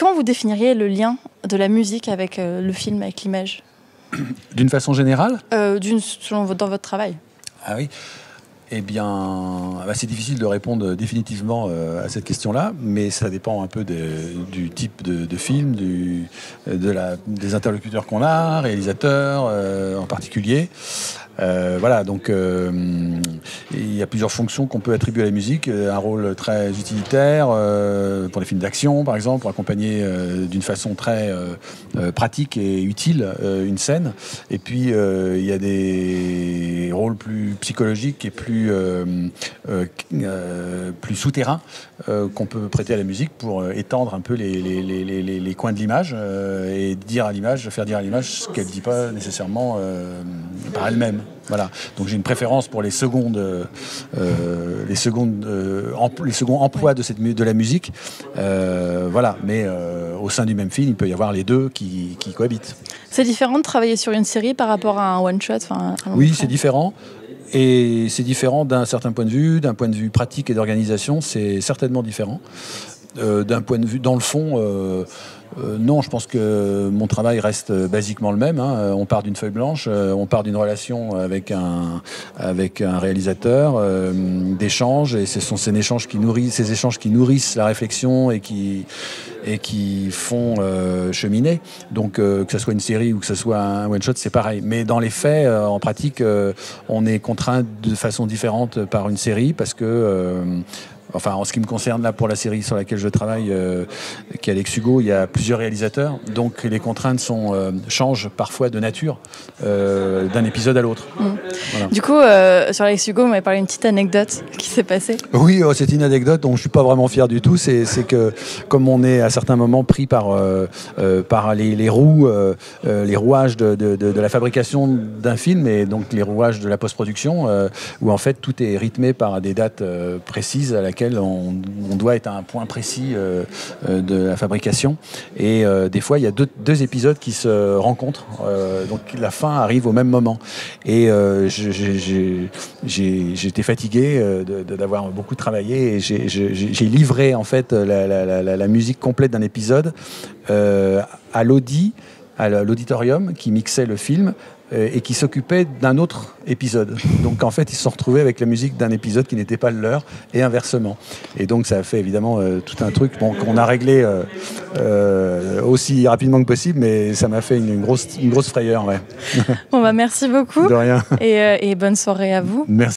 Comment vous définiriez le lien de la musique avec le film, avec l'image ? D'une façon générale ? Dans votre travail. Ah oui. Eh bien, c'est difficile de répondre définitivement à cette question-là, mais ça dépend un peu du type de film, des interlocuteurs qu'on a, réalisateurs en particulier. Voilà, donc il y a plusieurs fonctions qu'on peut attribuer à la musique. Un rôle très utilitaire pour les films d'action, par exemple, pour accompagner d'une façon très pratique et utile une scène. Et puis il y a des rôles plus psychologiques et plus souterrains qu'on peut prêter à la musique pour étendre un peu les coins de l'image et faire dire à l'image ce qu'elle ne dit pas nécessairement par elle-même. Voilà. Donc j'ai une préférence pour les seconds emplois de la musique. Voilà. Mais au sein du même film, il peut y avoir les deux qui cohabitent. C'est différent de travailler sur une série par rapport à un one-shot, Oui, c'est différent. Et c'est différent d'un certain point de vue pratique et d'organisation, c'est certainement différent. D'un point de vue, dans le fond, non, je pense que mon travail reste basiquement le même. On part d'une feuille blanche, on part d'une relation avec un réalisateur, d'échanges, et ce sont ces échanges qui nourrissent la réflexion et qui font cheminer. Donc que ce soit une série ou que ce soit un one-shot, c'est pareil. Mais dans les faits, en pratique, on est contraint de façon différente par une série parce que en ce qui me concerne, là, pour la série sur laquelle je travaille, qui est Alex Hugo, il y a plusieurs réalisateurs. Donc, les contraintes changent parfois de nature d'un épisode à l'autre. Voilà. Du coup, sur Alex Hugo, vous m'avez parlé d'une petite anecdote qui s'est passée. Oui, c'est une anecdote dont je ne suis pas vraiment fier du tout. C'est que, comme on est à certains moments pris par les rouages de la fabrication d'un film, et donc les rouages de la post-production, où en fait tout est rythmé par des dates précises à laquelle on doit être à un point précis de la fabrication. Et des fois, il y a deux épisodes qui se rencontrent. Donc la fin arrive au même moment. Et j'étais fatigué d'avoir beaucoup travaillé. Et j'ai livré en fait la musique complète d'un épisode à l'auditorium qui mixait le film et qui s'occupait d'un autre épisode. Donc en fait, ils se sont retrouvés avec la musique d'un épisode qui n'était pas le leur et inversement. Et donc ça a fait évidemment tout un truc qu'on a réglé aussi rapidement que possible, mais ça m'a fait une grosse frayeur. Ouais. Bon, merci beaucoup. De rien. Et bonne soirée à vous. Merci.